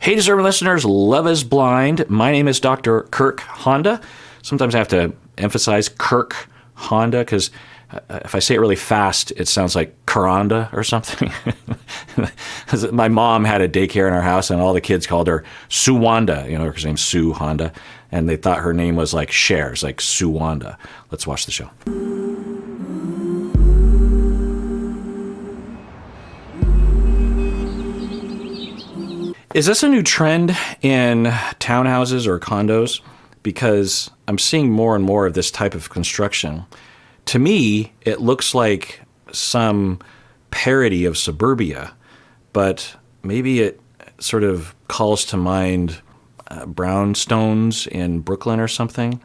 Hey, deserving listeners, Love is Blind. My name is Dr. Kirk Honda. Sometimes I have to emphasize Kirk Honda because if I say it really fast, it sounds like Karanda or something. My mom had a daycare in our house, and all the kids called her Suwanda. Her name's Sue Honda, and they thought her name was like Cher's, like Suwanda. Let's watch the show. Is this a new trend in townhouses or condos? Because I'm seeing more and more of this type of construction. To me, it looks like some parody of suburbia, but maybe it sort of calls to mind brownstones in Brooklyn or something.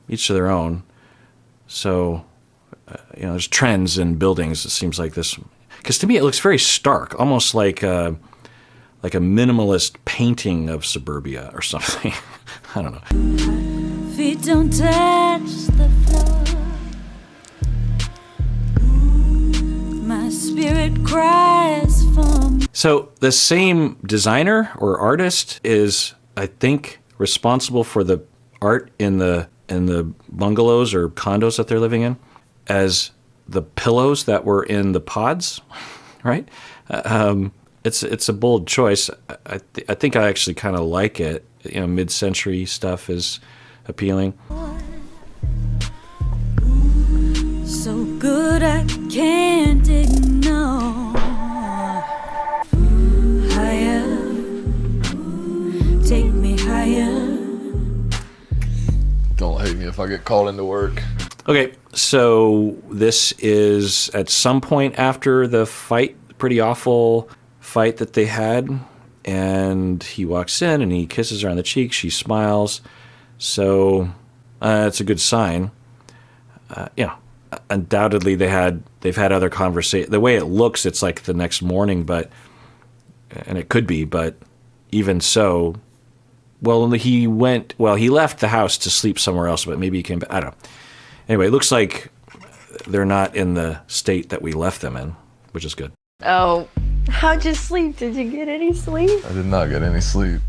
Each to their own. So, there's trends in buildings. It seems like this, because to me it looks very stark, almost like a minimalist painting of suburbia or something. I don't know. Feet don't touch the floor. My spirit cries for me. So the same designer or artist is, I think, responsible for the art in the bungalows or condos that they're living in as the pillows that were in the pods, right? It's a bold choice. I think I actually kind of like it. Mid-century stuff is appealing. So good I can't ignore. Higher, take me higher. Don't hate me if I get called into work. Okay, so this is at some point after the fight, pretty awful fight that they had, and he walks in and he kisses her on the cheek. She smiles, so it's a good sign. Undoubtedly they've had other conversations. The way it looks, it's like the next morning, and it could be, but even so, he left the house to sleep somewhere else, but maybe he came back. I don't know. Anyway, it looks like they're not in the state that we left them in, which is good. Oh, how'd you sleep? Did you get any sleep? I did not get any sleep.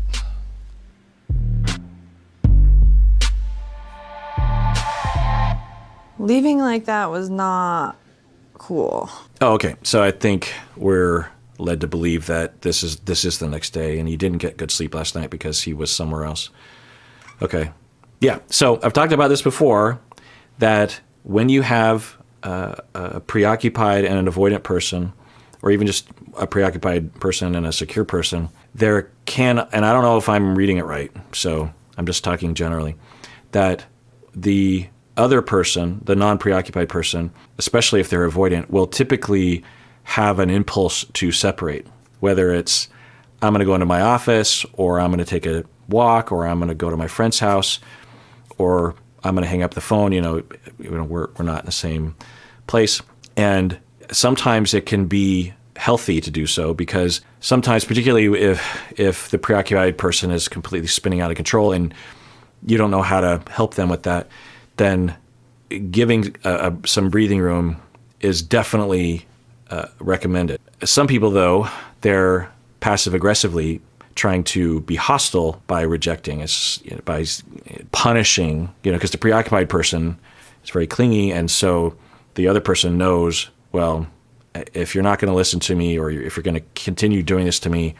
Leaving like that was not cool. Oh, okay. So I think we're led to believe that this is the next day, and he didn't get good sleep last night because he was somewhere else. Okay. Yeah. So I've talked about this before, that when you have a preoccupied and an avoidant person, or even just a preoccupied person and a secure person, there can, and I don't know if I'm reading it right, so I'm just talking generally, that the other person, the non-preoccupied person, especially if they're avoidant, will typically have an impulse to separate, whether it's, I'm going to go into my office, or I'm going to take a walk, or I'm going to go to my friend's house, or I'm going to hang up the phone. We're not in the same place. And sometimes it can be healthy to do so, because sometimes, particularly if the preoccupied person is completely spinning out of control and you don't know how to help them with that, then giving some breathing room is definitely recommended. Some people, though, they're passive-aggressively trying to be hostile by rejecting, by punishing, because the preoccupied person is very clingy, and so the other person knows, well, if you're not going to listen to me, or if you're going to continue doing this to me,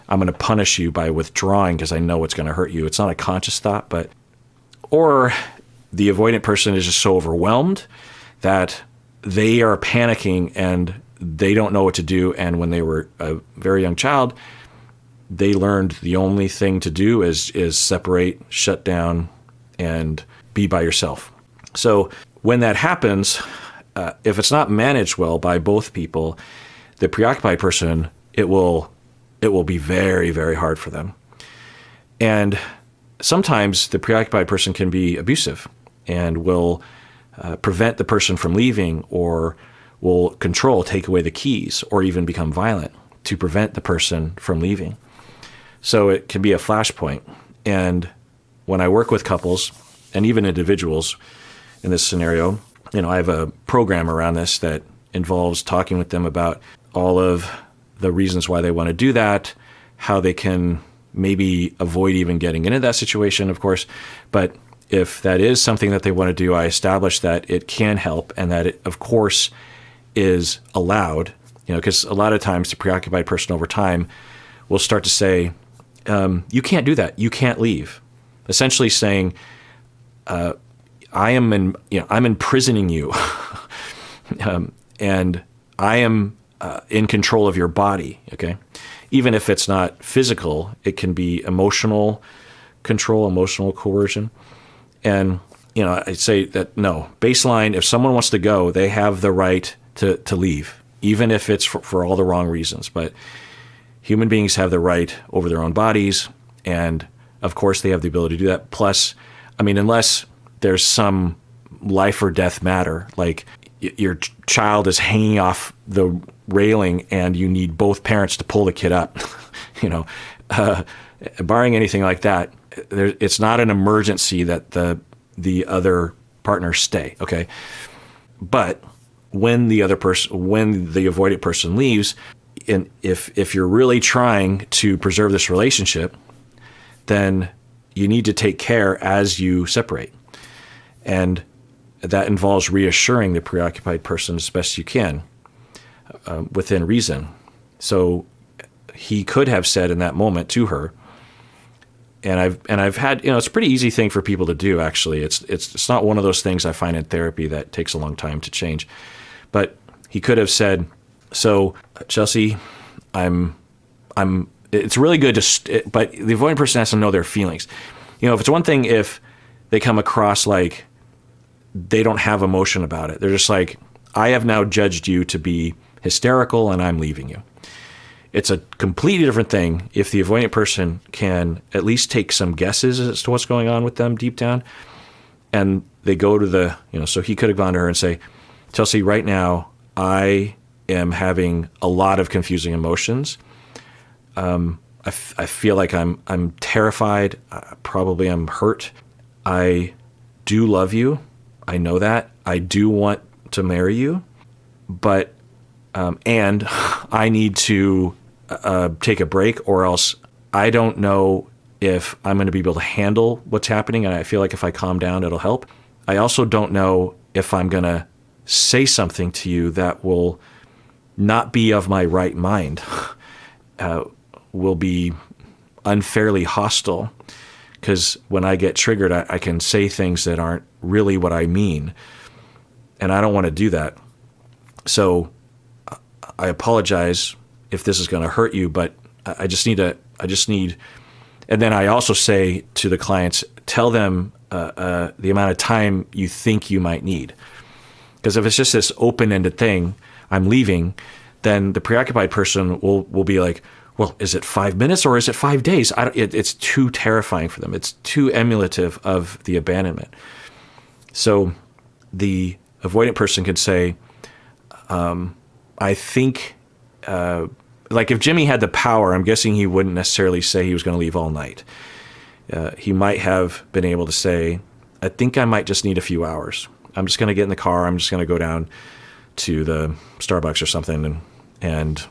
I'm going to punish you by withdrawing because I know it's going to hurt you. It's not a conscious thought, or the avoidant person is just so overwhelmed that they are panicking and they don't know what to do. And when they were a very young child, they learned the only thing to do is separate, shut down, and be by yourself. So when that happens, if it's not managed well by both people, the preoccupied person, it will be very, very hard for them. And sometimes the preoccupied person can be abusive and will prevent the person from leaving, or will take away the keys, or even become violent to prevent the person from leaving. So it can be a flashpoint. And when I work with couples, and even individuals in this scenario, I have a program around this that involves talking with them about all of the reasons why they want to do that, how they can maybe avoid even getting into that situation, of course. But if that is something that they want to do, I establish that it can help and that it, of course, is allowed. Because a lot of times the preoccupied person over time will start to say, you can't do that. You can't leave. Essentially saying, I'm imprisoning you, and I am in control of your body. Okay, even if it's not physical, it can be emotional control, emotional coercion. And I say that no, baseline. If someone wants to go, they have the right to leave, even if it's for all the wrong reasons. But human beings have the right over their own bodies, and of course they have the ability to do that. Plus, unless there's some life or death matter, like your child is hanging off the railing and you need both parents to pull the kid up, barring anything like that, it's not an emergency that the other partner stay. Okay. But when the avoided person leaves, and if you're really trying to preserve this relationship, then you need to take care as you separate. And that involves reassuring the preoccupied person as best you can, within reason. So he could have said in that moment to her, and I've had, it's a pretty easy thing for people to do, actually. It's not one of those things I find in therapy that takes a long time to change. But he could have said, so Chelsea, it's really good but the avoidant person has to know their feelings. If it's one thing if they come across like they don't have emotion about it. They're just like, I have now judged you to be hysterical and I'm leaving you. It's a completely different thing if the avoidant person can at least take some guesses as to what's going on with them deep down. And they go to so he could have gone to her and say, Chelsea, right now I am having a lot of confusing emotions. I feel like I'm terrified. Probably I'm hurt. I do love you. I know that. I do want to marry you, but and I need to take a break, or else I don't know if I'm going to be able to handle what's happening. And I feel like if I calm down, it'll help. I also don't know if I'm going to say something to you that will not be of my right mind, will be unfairly hostile. Because when I get triggered, I can say things that aren't really what I mean. And I don't want to do that. So I apologize if this is going to hurt you, but I just need, and then I also say to the clients, tell them the amount of time you think you might need. Because if it's just this open-ended thing, I'm leaving, then the preoccupied person will be like, well, is it 5 minutes or is it 5 days? It's too terrifying for them. It's too emulative of the abandonment. So the avoidant person could say, I think, like if Jimmy had the power, I'm guessing he wouldn't necessarily say he was going to leave all night. He might have been able to say, I think I might just need a few hours. I'm just going to get in the car. I'm just going to go down to the Starbucks or something, and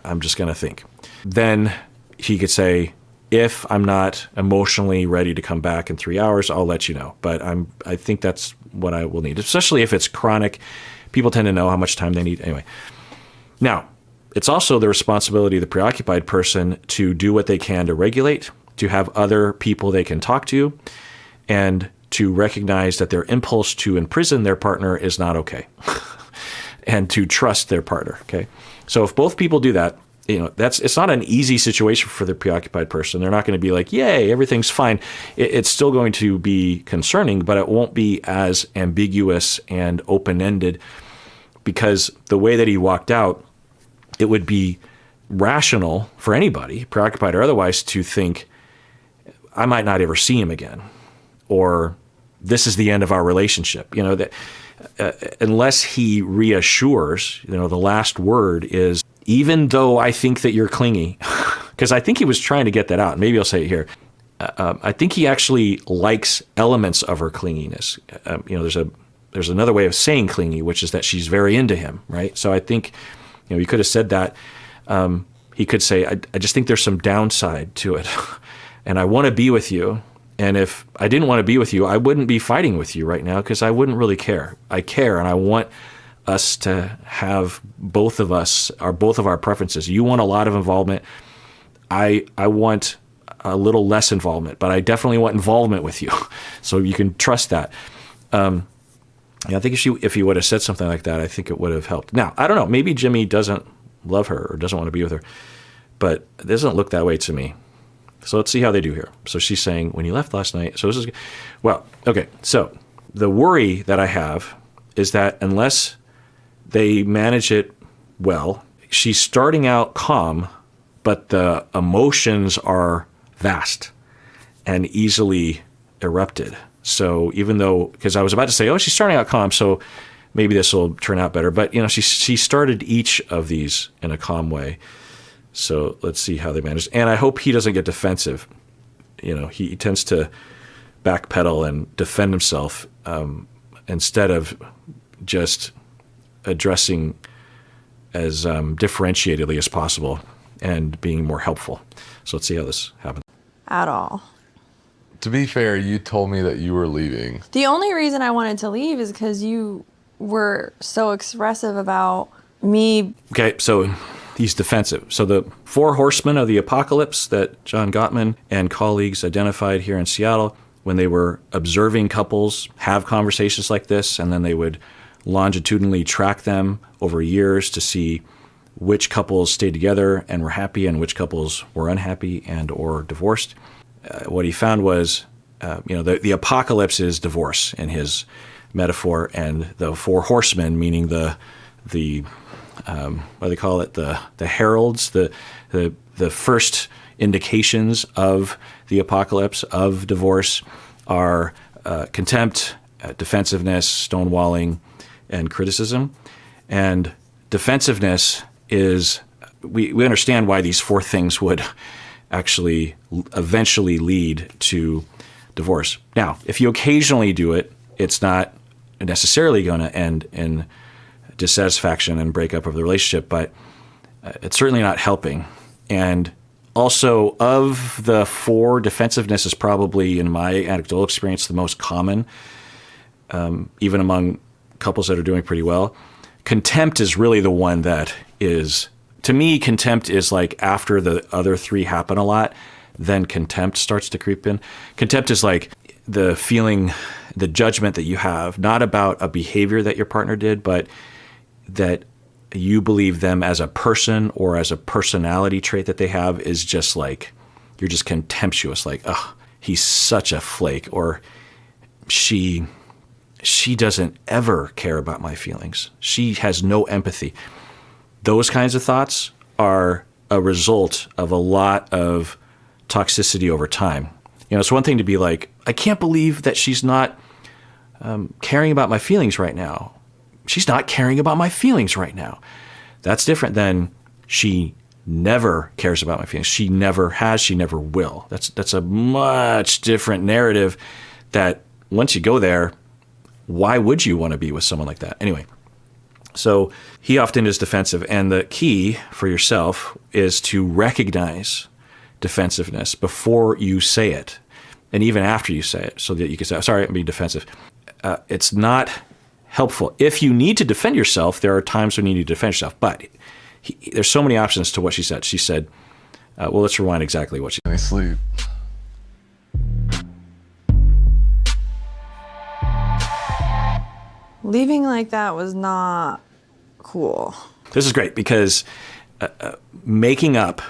I'm just going to think. Then he could say, if I'm not emotionally ready to come back in 3 hours, I'll let you know. But I think that's what I will need, especially if it's chronic. People tend to know how much time they need. Anyway, now, it's also the responsibility of the preoccupied person to do what they can to regulate, to have other people they can talk to, and to recognize that their impulse to imprison their partner is not okay, and to trust their partner. Okay, so if both people do that, it's not an easy situation for the preoccupied person. They're not going to be like, yay, everything's fine. It's still going to be concerning, but it won't be as ambiguous and open-ended, because the way that he walked out, it would be rational for anybody, preoccupied or otherwise, to think, I might not ever see him again, or this is the end of our relationship. That unless he reassures, the last word is, even though I think that you're clingy, because I think he was trying to get that out. Maybe I'll say it here. I think he actually likes elements of her clinginess. There's another way of saying clingy, which is that she's very into him, right? So I think, you could have said that. he could say, I just think there's some downside to it. And I want to be with you. And if I didn't want to be with you, I wouldn't be fighting with you right now because I wouldn't really care. I care, and I want us to have both of our preferences. You want a lot of involvement. I want a little less involvement, but I definitely want involvement with you. So you can trust that. I think if he would have said something like that, I think it would have helped. Now, I don't know. Maybe Jimmy doesn't love her or doesn't want to be with her, but it doesn't look that way to me. So let's see how they do here. So she's saying, when you left last night, so this is, well, okay. So the worry that I have is that unless they manage it well, she's starting out calm, but the emotions are vast and easily erupted. So even though, because I was about to say, oh, she's starting out calm, so maybe this will turn out better. But, she started each of these in a calm way. So let's see how they manage. And I hope he doesn't get defensive. He tends to backpedal and defend himself instead of just addressing as differentiatedly as possible and being more helpful. So let's see how this happens. At all. To be fair, you told me that you were leaving. The only reason I wanted to leave is because you were so expressive about me. Okay, so he's defensive. So the 4 horsemen of the apocalypse that John Gottman and colleagues identified here in Seattle, when they were observing couples have conversations like this, and then they would longitudinally track them over years to see which couples stayed together and were happy and which couples were unhappy and or divorced. What he found was, the apocalypse is divorce in his metaphor, and the 4 horsemen, meaning the what do they call it? The heralds, the first indications of the apocalypse, of divorce, are contempt, defensiveness, stonewalling, and criticism. And defensiveness is, we understand why these 4 things would actually eventually lead to divorce. Now, if you occasionally do it, it's not necessarily going to end in dissatisfaction and breakup of the relationship, but it's certainly not helping. And also, of the 4, defensiveness is probably, in my anecdotal experience, the most common, even among couples that are doing pretty well. Contempt is really the one that is, to me, contempt is like after the other 3 happen a lot, then contempt starts to creep in. Contempt is like the feeling, the judgment that you have, not about a behavior that your partner did, but that you believe them as a person or as a personality trait that they have is just like, you're just contemptuous, like, oh, he's such a flake, or she doesn't ever care about my feelings. She has no empathy. Those kinds of thoughts are a result of a lot of toxicity over time. It's one thing to be like, I can't believe that she's not caring about my feelings right now. She's not caring about my feelings right now. That's different than she never cares about my feelings. She never has, she never will. That's a much different narrative that once you go there, why would you want to be with someone like that? Anyway, so he often is defensive. And the key for yourself is to recognize defensiveness before you say it, and even after you say it, so that you can say, sorry, I'm being defensive. It's not helpful. If you need to defend yourself, there are times when you need to defend yourself. But there's so many options to what she said. She said, well, let's rewind exactly what she said. Any sleep. Leaving like that was not cool. This is great because making up,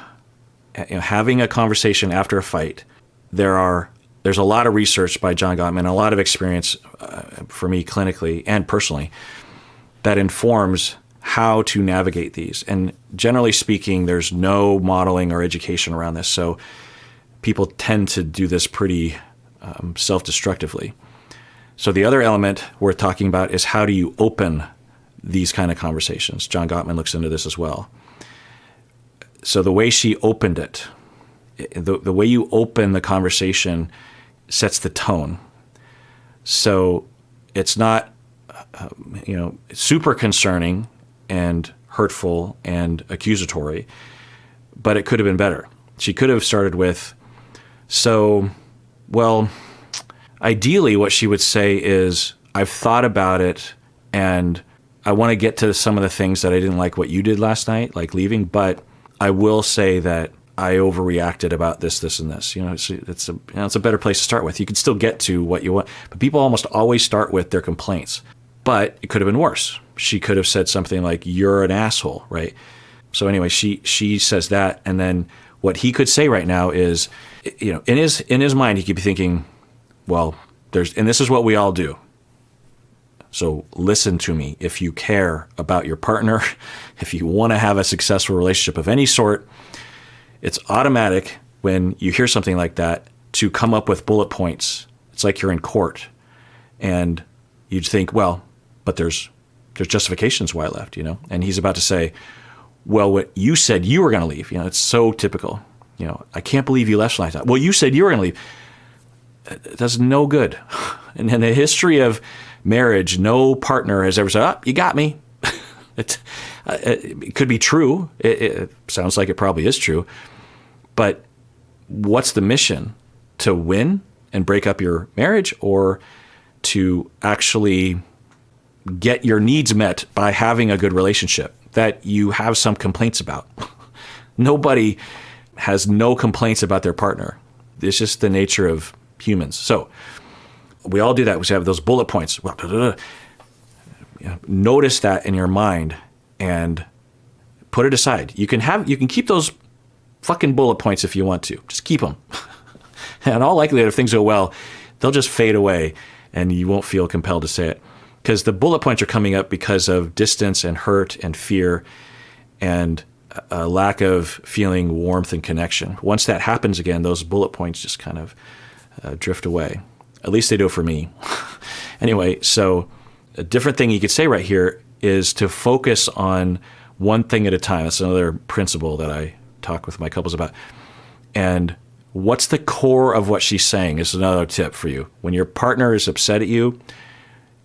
having a conversation after a fight, there's a lot of research by John Gottman, a lot of experience for me clinically and personally that informs how to navigate these. And generally speaking, there's no modeling or education around this. So people tend to do this pretty self-destructively. So the other element worth talking about is how do you open these kind of conversations? John Gottman looks into this as well. So the way she opened it, the way you open the conversation sets the tone. So it's not, super concerning and hurtful and accusatory, but it could have been better. She could have started with, so, well, ideally what she would say is, I've thought about it and I want to get to some of the things that I didn't like what you did last night, like leaving, but I will say that I overreacted about this, this, and this. It's a better place to start with. You can still get to what you want, but people almost always start with their complaints. But it could have been worse. She could have said something like, "You're an asshole," right? So anyway, she says that, and then what he could say right now is, in his mind, he could be thinking, well, and this is what we all do. So listen to me. If you care about your partner, if you want to have a successful relationship of any sort, it's automatic when you hear something like that to come up with bullet points. It's like you're in court and you'd think, well, but there's justifications why I left, And he's about to say, well, what you said you were going to leave. It's so typical. I can't believe you left last night. Well, you said you were going to leave. That's no good. And in the history of marriage, no partner has ever said, "Oh, you got me." It could be true. It sounds like it probably is true. But what's the mission? To win and break up your marriage, or to actually get your needs met by having a good relationship that you have some complaints about? Nobody has no complaints about their partner. It's just the nature of humans. So we all do that. We have those bullet points. Notice that in your mind and put it aside. You can keep those fucking bullet points if you want to. Just keep them. And in all likelihood, if things go well, they'll just fade away and you won't feel compelled to say it. Because the bullet points are coming up because of distance and hurt and fear and a lack of feeling warmth and connection. Once that happens again, those bullet points just kind of drift away. At least they do for me. Anyway, so a different thing you could say right here is to focus on one thing at a time. That's another principle that I talk with my couples about. And what's the core of what she's saying is another tip for you. When your partner is upset at you,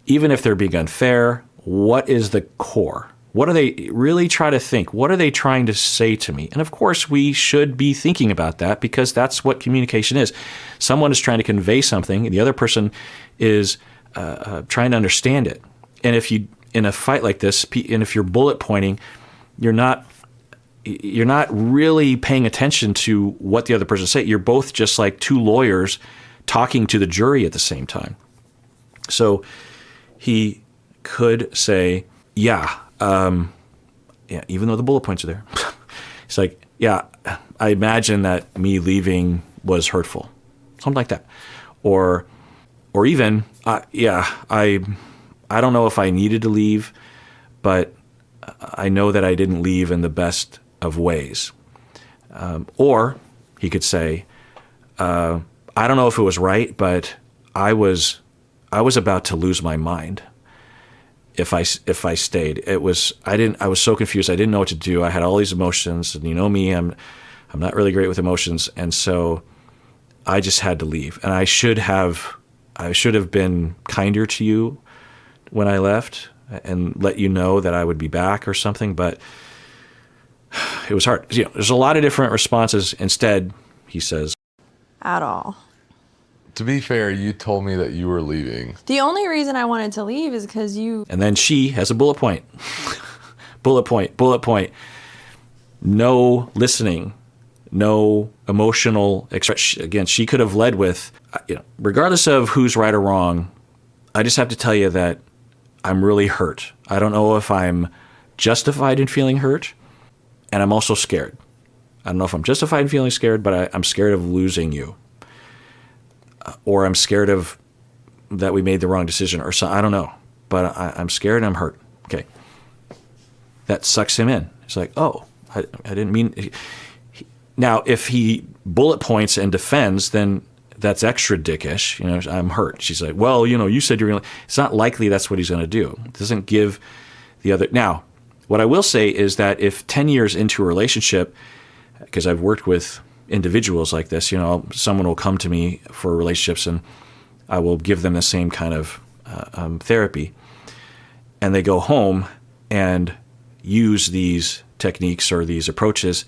even if they're being unfair, what is the core? What are they really trying to think? What are they trying to say to me? And of course, we should be thinking about that because that's what communication is. Someone is trying to convey something, and the other person is trying to understand it. And if you, in a fight like this, and if you're bullet pointing, you're not really paying attention to what the other person says. You're both just like two lawyers talking to the jury at the same time. So he could say, yeah, even though the bullet points are there, it's like, yeah, I imagine that me leaving was hurtful, something like that, or even, yeah, I don't know if I needed to leave, but I know that I didn't leave in the best of ways. Or he could say, I don't know if it was right, but I was about to lose my mind. If I stayed, I was so confused. I didn't know what to do. I had all these emotions, and you know me, I'm not really great with emotions. And so I just had to leave. And I should have been kinder to you when I left and let you know that I would be back or something. But it was hard. There's a lot of different responses. Instead, he says, At all. To be fair, you told me that you were leaving. The only reason I wanted to leave is because you... And then she has a bullet point. Bullet point. No listening. No emotional expression. Again, she could have led with, regardless of who's right or wrong, I just have to tell you that I'm really hurt. I don't know if I'm justified in feeling hurt, and I'm also scared. I don't know if I'm justified in feeling scared, but I'm scared of losing you. Or I'm scared of that we made the wrong decision, or so, I don't know. But I'm scared and I'm hurt. Okay. That sucks him in. It's like, oh, I didn't mean... Now, if he bullet points and defends, then that's extra dickish. I'm hurt. She's like, well, you said you're going to... It's not likely that's what he's going to do. It doesn't give the other... Now, what I will say is that if 10 years into a relationship, because I've worked with individuals like this, someone will come to me for relationships and I will give them the same kind of therapy, and they go home and use these techniques or these approaches,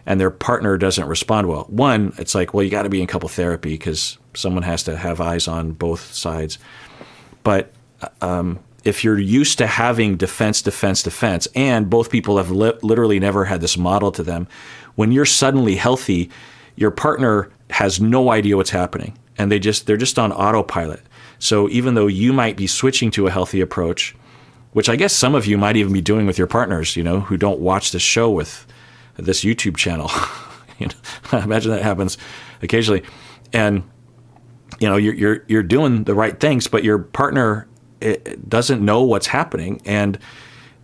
and their partner doesn't respond well. One, it's like, well, you got to be in couple therapy because someone has to have eyes on both sides. But if you're used to having defense, and both people have literally never had this model to them, when you're suddenly healthy, your partner has no idea what's happening, and they're just on autopilot. So even though you might be switching to a healthy approach, which I guess some of you might even be doing with your partners, who don't watch the show with this YouTube channel. I imagine that happens occasionally, and you're doing the right things, but your partner doesn't know what's happening and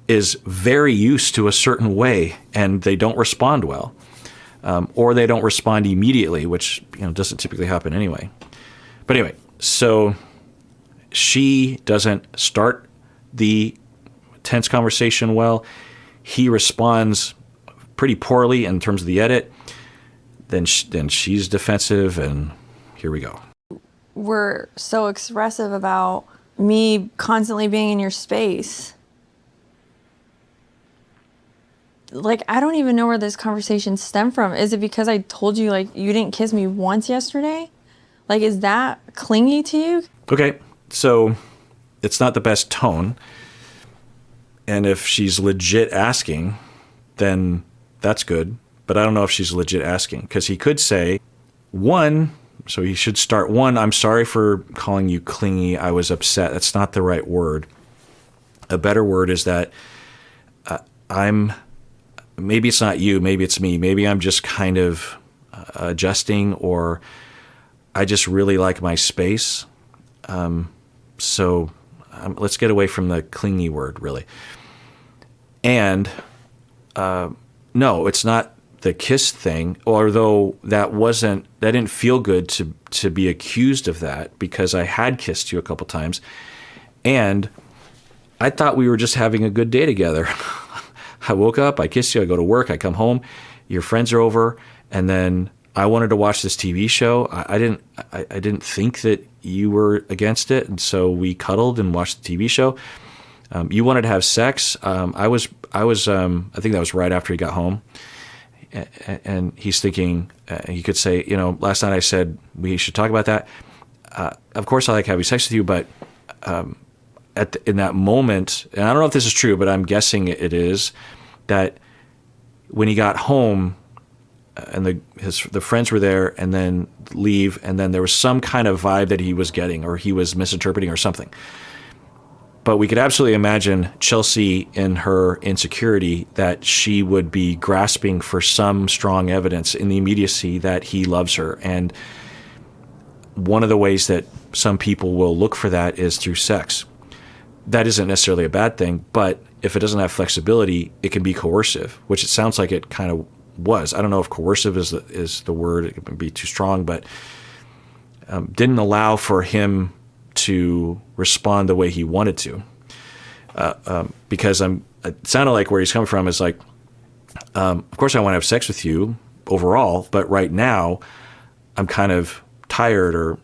is very used to a certain way, and they don't respond well, or they don't respond immediately, which doesn't typically happen anyway. But anyway, so she doesn't start the tense conversation well. He responds pretty poorly in terms of the edit. Then she's defensive, and here we go. We're so expressive about me constantly being in your space. Like, I don't even know where this conversation stemmed from. Is it because I told you, like, you didn't kiss me once yesterday? Like, is that clingy to you? Okay, so it's not the best tone. And if she's legit asking, then that's good. But I don't know if she's legit asking, because he could say, so he should start, I'm sorry for calling you clingy. I was upset. That's not the right word. A better word is that maybe it's not you, maybe it's me. Maybe I'm just kind of adjusting, or I just really like my space. So let's get away from the clingy word, really. And no, it's not the kiss thing, although that didn't feel good to be accused of that, because I had kissed you a couple times, and I thought we were just having a good day together. I woke up, I kissed you, I go to work, I come home, your friends are over, and then I wanted to watch this TV show. I didn't think that you were against it, and so we cuddled and watched the TV show. You wanted to have sex. I think that was right after he got home. And he's thinking, he could say, last night I said we should talk about that. Of course I like having sex with you, but in that moment, and I don't know if this is true, but I'm guessing it is, that when he got home and the friends were there and then leave, and then there was some kind of vibe that he was getting, or he was misinterpreting or something. But we could absolutely imagine Chelsea, in her insecurity, that she would be grasping for some strong evidence in the immediacy that he loves her. And one of the ways that some people will look for that is through sex. That isn't necessarily a bad thing, but if it doesn't have flexibility, it can be coercive, which it sounds like it kind of was. I don't know if coercive is the word. It could be too strong, but didn't allow for him to respond the way he wanted to, because it sounded like where he's coming from is like, of course I want to have sex with you overall, but right now I'm kind of tired,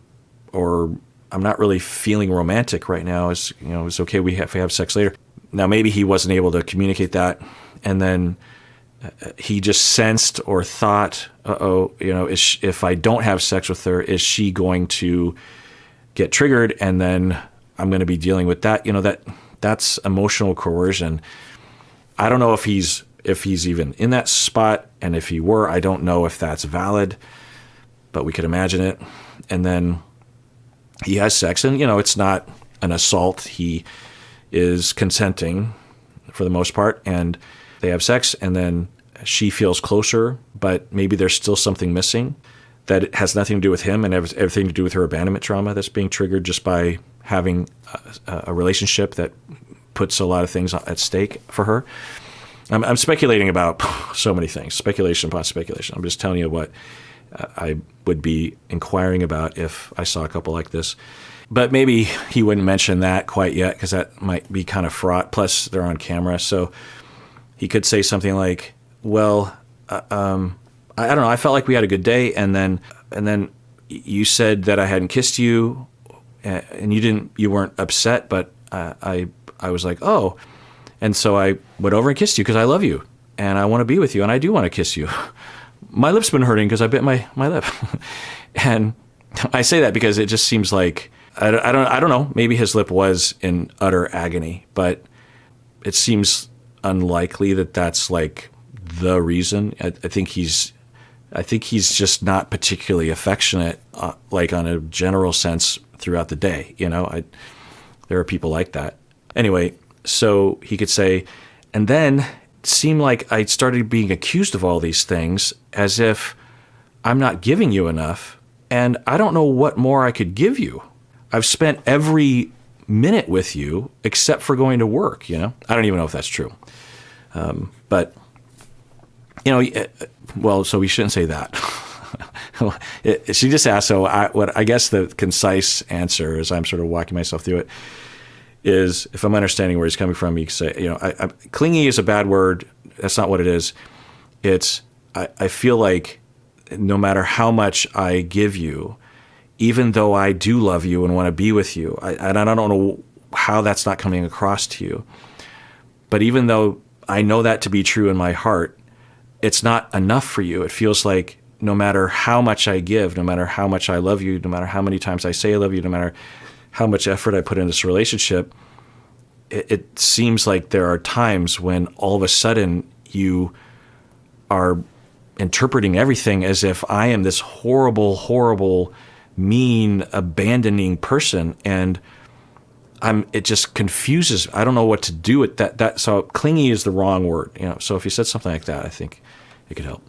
or I'm not really feeling romantic right now. It's okay. We have sex later. Now maybe he wasn't able to communicate that, and then he just sensed or thought, if I don't have sex with her, is she going to get triggered, and then I'm going to be dealing with that. That's emotional coercion. I don't know if he's even in that spot, and if he were, I don't know if that's valid, but we could imagine it. And then he has sex, and it's not an assault. He is consenting for the most part, and they have sex, and then she feels closer, but maybe there's still something missing. That it has nothing to do with him and everything to do with her abandonment trauma that's being triggered just by having a relationship that puts a lot of things at stake for her. I'm speculating about so many things, speculation upon speculation. I'm just telling you what I would be inquiring about if I saw a couple like this. But maybe he wouldn't mention that quite yet, because that might be kind of fraught. Plus, they're on camera. So he could say something like, well, I don't know. I felt like we had a good day, and then you said that I hadn't kissed you, and you weren't upset, but I was like, oh, and so I went over and kissed you because I love you and I want to be with you and I do want to kiss you, my lip's been hurting because I bit my lip. And I say that because it just seems like, I don't know, maybe his lip was in utter agony, but it seems unlikely that that's like the reason. I think he's just not particularly affectionate, like on a general sense throughout the day. There are people like that. Anyway, so he could say, and then it seemed like I started being accused of all these things as if I'm not giving you enough, and I don't know what more I could give you. I've spent every minute with you except for going to work, I don't even know if that's true. But, well, so we shouldn't say that. She just asked, so I guess the concise answer, as I'm sort of walking myself through it, is, if I'm understanding where he's coming from, you can say, clingy is a bad word. That's not what it is. It's, I feel like no matter how much I give you, even though I do love you and want to be with you, I don't know how that's not coming across to you. But even though I know that to be true in my heart, it's not enough for you. It feels like no matter how much I give, no matter how much I love you, no matter how many times I say I love you, no matter how much effort I put in this relationship, it seems like there are times when all of a sudden you are interpreting everything as if I am this horrible, horrible, mean, abandoning person, and it just confuses. I don't know what to do with that. So clingy is the wrong word. So if you said something like that, I think it could help.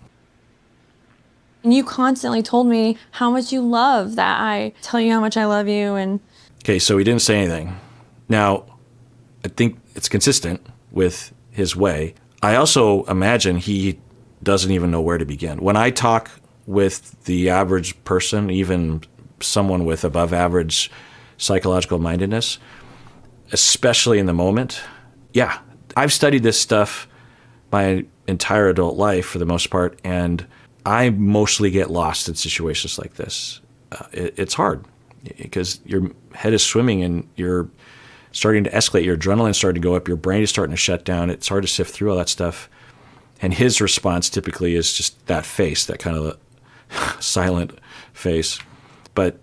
And you constantly told me how much you love that I tell you how much I love you. And okay, so he didn't say anything. Now, I think it's consistent with his way. I also imagine he doesn't even know where to begin. When I talk with the average person, even someone with above average psychological mindedness, especially in the moment, yeah, I've studied this stuff my entire adult life for the most part, and I mostly get lost in situations like this. It's hard because your head is swimming and you're starting to escalate, your adrenaline's starting to go up, your brain is starting to shut down. It's hard to sift through all that stuff. And his response typically is just that face, that kind of silent face. But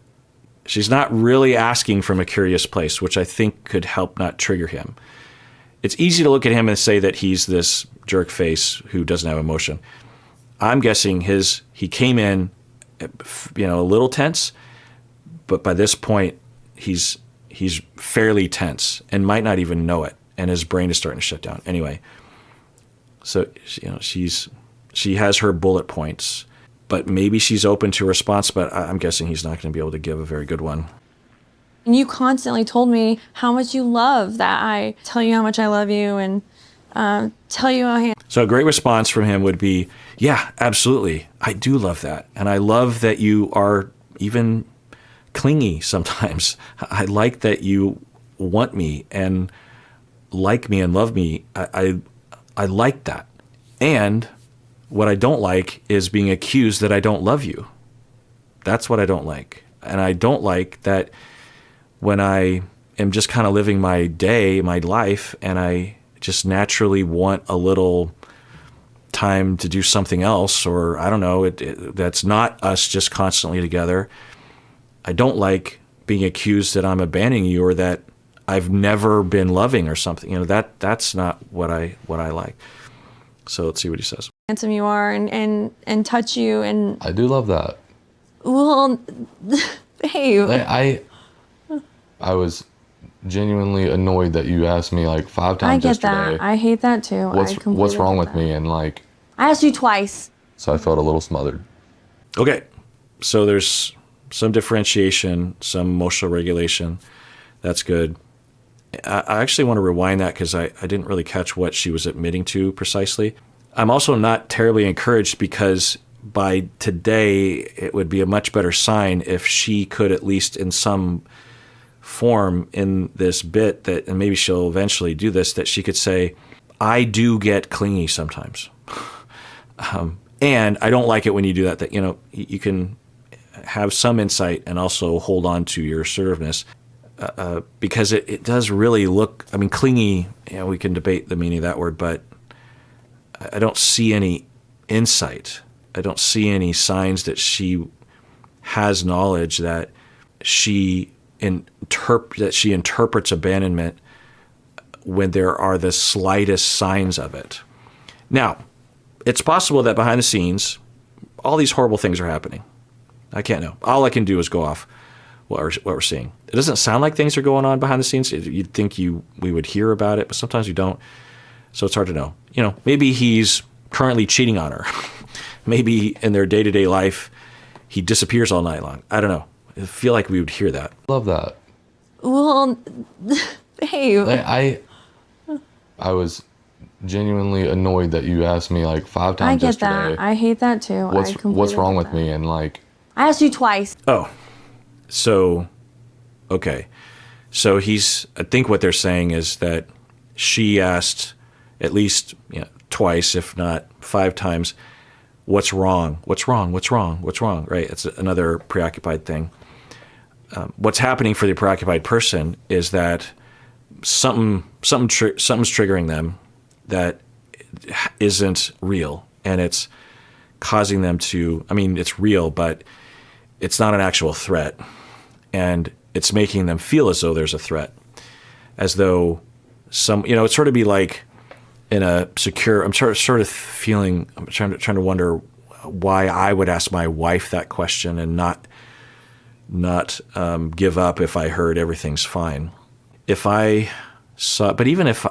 she's not really asking from a curious place, which I think could help not trigger him. It's easy to look at him and say that he's this jerk face who doesn't have emotion. I'm guessing he came in, a little tense, but by this point he's fairly tense and might not even know it, and his brain is starting to shut down. Anyway, so she has her bullet points, but maybe she's open to a response. But I'm guessing he's not going to be able to give a very good one. And you constantly told me how much you love that I tell you how much I love you and tell you how. So a great response from him would be, yeah, absolutely. I do love that. And I love that you are even clingy sometimes. I like that you want me and like me and love me. I like that. And what I don't like is being accused that I don't love you. That's what I don't like. And I don't like that when I am just kind of living my day, my life, and I just naturally want a little time to do something else, or I don't know, that's not us just constantly together. I don't like being accused that I'm abandoning you or that I've never been loving or something. That's not what I like. So let's see what he says. Handsome you are and touch you and I do love that. well, babe. I was genuinely annoyed that you asked me like 5 I times get yesterday. that. I hate that too. What's wrong with me? And like, I asked you twice. so I felt a little smothered. Okay, so there's some differentiation, some emotional regulation. That's good. I actually want to rewind that because I didn't really catch what she was admitting to precisely. I'm also not terribly encouraged because by today it would be a much better sign if she could at least in some form in this bit that, and maybe she'll eventually do this, that she could say, I do get clingy sometimes. And I don't like it when you do that, that, you can have some insight and also hold on to your assertiveness. Because it does really look, clingy, we can debate the meaning of that word, but I don't see any insight don't see any signs that she has knowledge that she interprets abandonment when there are the slightest signs of it. Now, it's possible that behind the scenes, all these horrible things are happening. I can't know. All I can do is go off what we're seeing. It doesn't sound like things are going on behind the scenes. You'd think we would hear about it, but sometimes we don't. So it's hard to know. Maybe he's currently cheating on her. Maybe in their day-to-day life, he disappears all night long. I don't know. I feel like we would hear that. Love that. Well, babe. I was genuinely annoyed that you asked me like 5 times I get yesterday. that. I hate that too. What's wrong with me? And like, I asked you twice. Oh, so, okay. So I think what they're saying is that she asked at least twice, if not 5 times, what's wrong? What's wrong? What's wrong? What's wrong? Right? It's another preoccupied thing. What's happening for the preoccupied person is that something's triggering them that isn't real, and it's causing them to. I mean, it's real, but it's not an actual threat, and it's making them feel as though there's a threat, as though it's sort of be like in a secure. I'm sort of feeling. I'm trying to wonder why I would ask my wife that question and not give up if I heard everything's fine. If I saw, but even if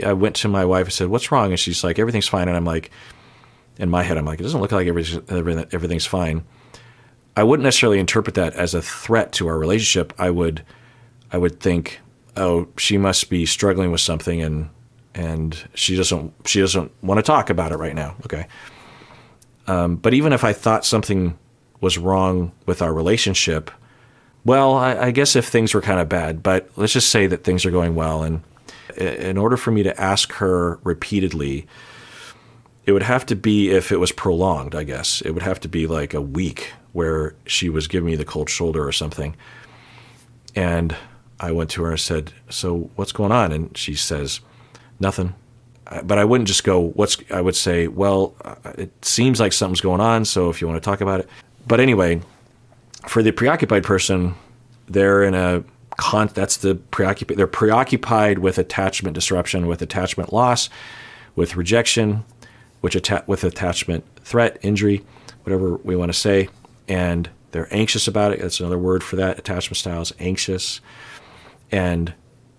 I went to my wife and said, "What's wrong?" and she's like, "Everything's fine," and I'm like, in my head, I'm like, "It doesn't look like everything's fine." I wouldn't necessarily interpret that as a threat to our relationship. I would think, "Oh, she must be struggling with something, and she doesn't want to talk about it right now." Okay. But even if I thought something was wrong with our relationship, well, I guess if things were kind of bad, but let's just say that things are going well. And in order for me to ask her repeatedly, it would have to be if it was prolonged, I guess. It would have to be like a week where she was giving me the cold shoulder or something. And I went to her and said, "So what's going on?" And she says, "Nothing." But I wouldn't just go, I would say, "Well, it seems like something's going on, so if you want to talk about it." But anyway, for the preoccupied person, they're in they're preoccupied with attachment disruption, with attachment loss, with rejection, with attachment threat, injury, whatever we want to say, and they're anxious about it. That's another word for that. Attachment styles, anxious, and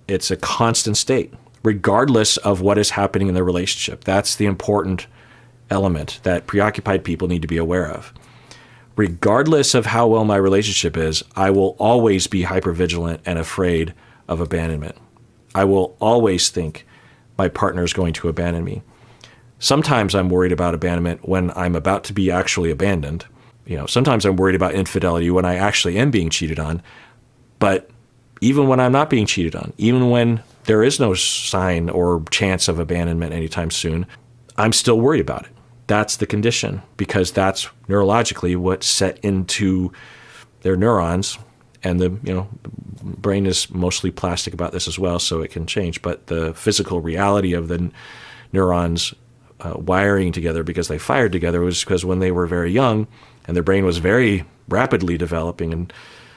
it's a constant state, regardless of what is happening in the relationship. That's the important element that preoccupied people need to be aware of. Regardless of how well my relationship is, I will always be hypervigilant and afraid of abandonment. I will always think my partner is going to abandon me. Sometimes I'm worried about abandonment when I'm about to be actually abandoned. Sometimes I'm worried about infidelity when I actually am being cheated on. But even when I'm not being cheated on, even when there is no sign or chance of abandonment anytime soon, I'm still worried about it. That's the condition, because that's neurologically what's set into their neurons. And the brain is mostly plastic about this as well, so it can change. But the physical reality of the neurons wiring together because they fired together was because when they were very young and their brain was very rapidly developing and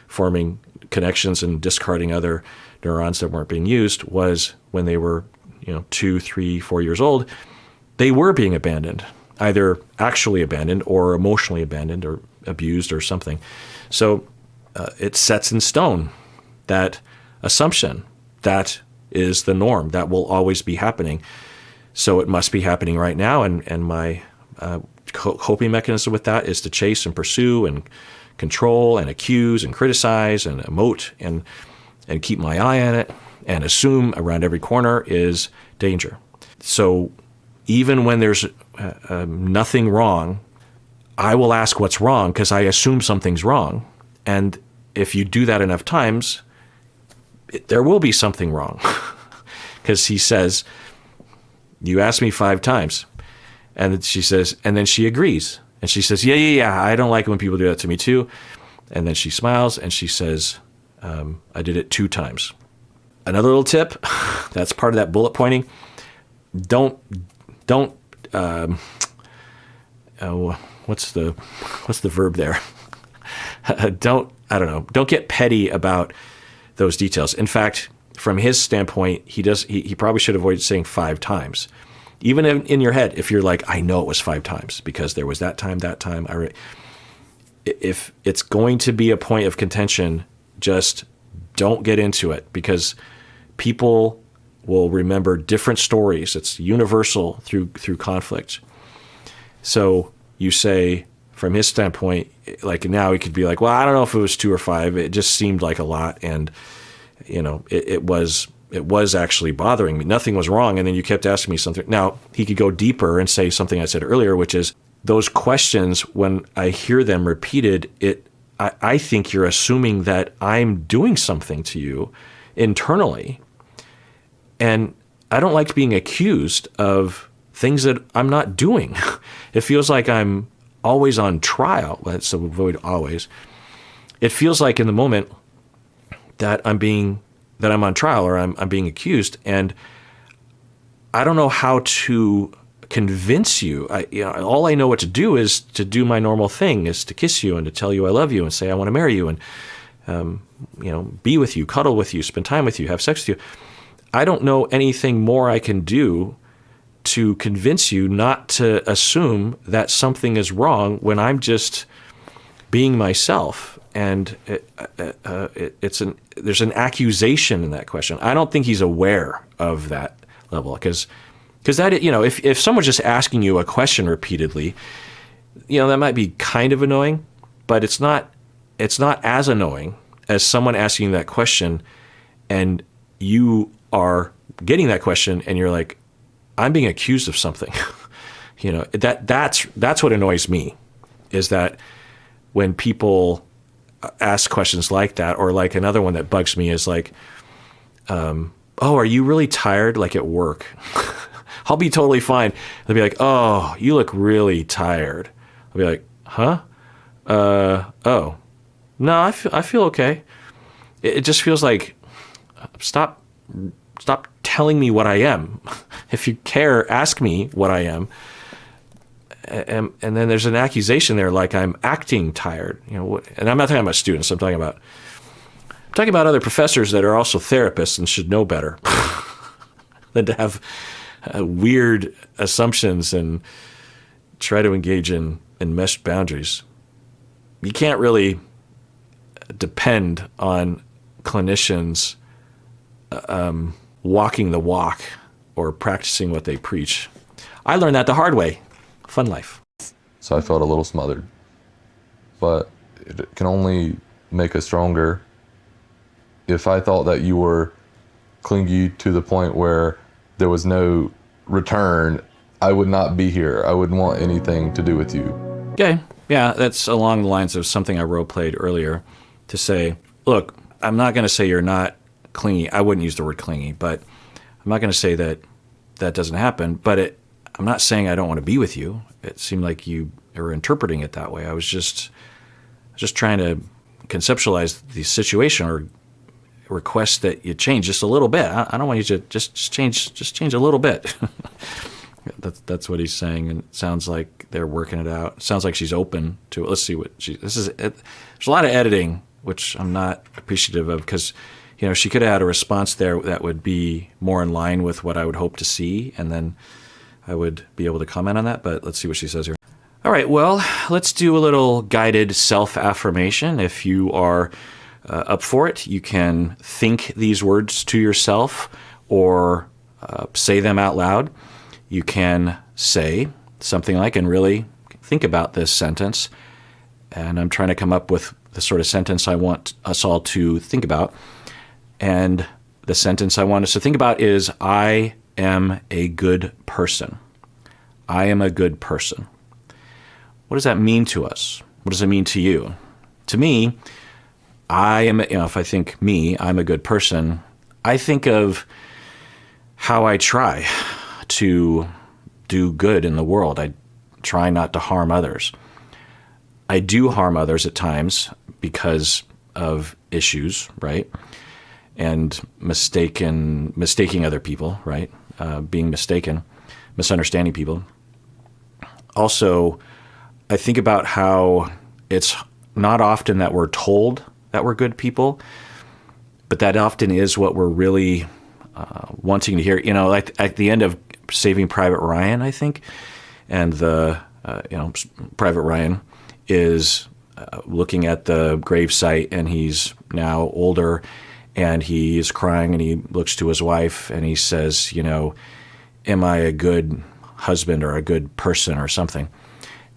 forming connections and discarding other neurons that weren't being used, was when they were 2, 3, 4 years old, they were being abandoned, either actually abandoned or emotionally abandoned or abused or something. So it sets in stone that assumption. That is the norm. That will always be happening. So it must be happening right now. And my coping mechanism with that is to chase and pursue and control and accuse and criticize and emote and keep my eye on it and assume around every corner is danger. So even when there's nothing wrong, I will ask what's wrong because I assume something's wrong. And if you do that enough times, there will be something wrong. Because he says, "You asked me 5 times. And she says, and then she agrees. And she says, yeah, I don't like it when people do that to me too. And then she smiles and she says, I did it 2 times. Another little tip, that's part of that bullet pointing. Don't what's the verb there? Don't get petty about those details. In fact, from his standpoint, he probably should avoid saying 5 times. Even in your head, if you're like, I know it was 5 times because there was that time. If it's going to be a point of contention, just don't get into it, because people will remember different stories. It's universal through conflict. So you say, from his standpoint, like now he could be like, well, I don't know if it was 2 or 5. It just seemed like a lot, and it was actually bothering me. Nothing was wrong, and then you kept asking me something. Now he could go deeper and say something I said earlier, which is those questions. When I hear them repeated, I think you're assuming that I'm doing something to you internally, and I don't like being accused of things that I'm not doing. It feels like I'm always on trial. Let's avoid always. It feels like in the moment that I'm on trial, or I'm being accused, and I don't know how to convince you. All I know what to do is to do my normal thing, is to kiss you and to tell you I love you and say I want to marry you and be with you, cuddle with you, spend time with you, have sex with you. I don't know anything more I can do to convince you not to assume that something is wrong when I'm just being myself. And there's an accusation in that question. I don't think he's aware of that level, because that, if someone's just asking you a question repeatedly, that might be kind of annoying, but it's not as annoying as someone asking that question and you are getting that question and you're like, I'm being accused of something. That's what annoys me, is that when people ask questions like that, or like another one that bugs me is like, oh, are you really tired, like at work? I'll be totally fine. They'll be like, oh, you look really tired. I'll be like, huh? Oh, no, I feel okay. It just feels like, stop telling me what I am. If you care, ask me what I am. And then there's an accusation there, like I'm acting tired. And I'm not talking about students. I'm talking about other professors that are also therapists and should know better than to have weird assumptions and try to engage in meshed boundaries. You can't really depend on clinicians walking the walk or practicing what they preach. I learned that the hard way. Fun life. So I felt a little smothered, but it can only make us stronger. If I thought that you were clingy to the point where there was no return, I would not be here. I wouldn't want anything to do with you. Okay. Yeah, that's along the lines of something I role-played earlier, to say, look, I'm not going to say you're not clingy. I wouldn't use the word clingy, but I'm not going to say that doesn't happen. But I'm not saying I don't want to be with you. It seemed like you were interpreting it that way. I was just trying to conceptualize the situation, or request that you change just a little bit. I don't want you to just change a little bit. That's what he's saying, and it sounds like they're working it out. It sounds like she's open to it. Let's see what there's a lot of editing, which I'm not appreciative of, because she could have had a response there that would be more in line with what I would hope to see, and then I would be able to comment on that. But let's see what she says here. All right, well, let's do a little guided self-affirmation. If you are up for it, you can think these words to yourself, or say them out loud. You can say something like, and really think about this sentence, and I'm trying to come up with the sort of sentence I want us all to think about. And the sentence I want us to think about is, I am a good person. I am a good person. What does that mean to us? What does it mean to you? To me, I am, if I think me, I'm a good person, I think of how I try to do good in the world. I try not to harm others. I do harm others at times because of issues, right? And mistaking other people, right? Being mistaken, misunderstanding people. Also, I think about how it's not often that we're told that we're good people, but that often is what we're really wanting to hear. You know, like at the end of Saving Private Ryan, I think, and the Private Ryan is looking at the gravesite, and he's now older, and he is crying, and he looks to his wife, and he says, you know, am I a good husband or a good person or something?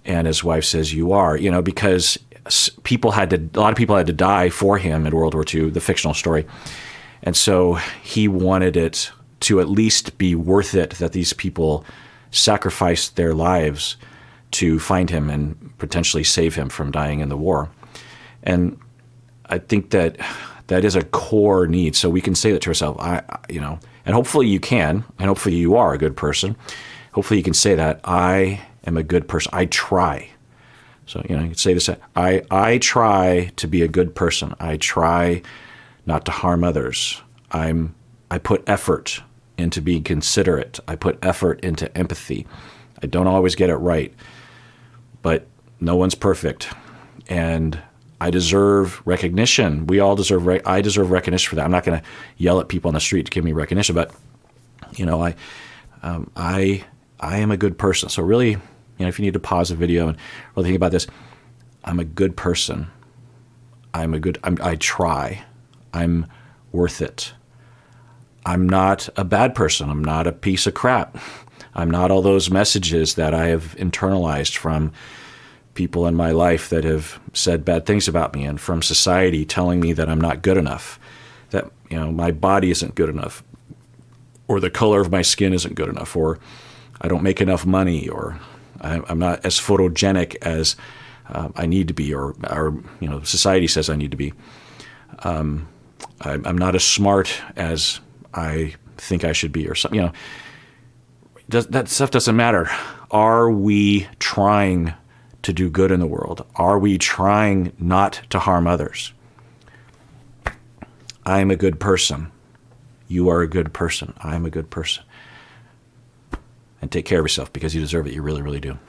And his wife says, you are, you know, because a lot of people had to die for him in World War II, the fictional story. And so he wanted it to at least be worth it that these people sacrificed their lives to find him and potentially save him from dying in the war. And I think that is a core need. So we can say that to ourselves, and hopefully you can, and hopefully you are a good person. Hopefully you can say that, I am a good person. I try. So, you can say this, I try to be a good person. I try not to harm others. I put effort into being considerate. I put effort into empathy. I don't always get it right, but no one's perfect. And I deserve recognition. We all deserve, I deserve recognition for that. I'm not going to yell at people on the street to give me recognition, but, I am a good person. So really, if you need to pause the video and really think about this, I'm a good person. I try. I'm worth it. I'm not a bad person. I'm not a piece of crap. I'm not all those messages that I have internalized from people in my life that have said bad things about me, and from society telling me that I'm not good enough, that my body isn't good enough, or the color of my skin isn't good enough, or I don't make enough money, or I'm not as photogenic as I need to be, or society says I need to be. I'm not as smart as I think I should be, or something. That stuff doesn't matter. Are we trying to do good in the world? Are we trying not to harm others? I am a good person. You are a good person. I am a good person. And take care of yourself, because you deserve it. You really, really do.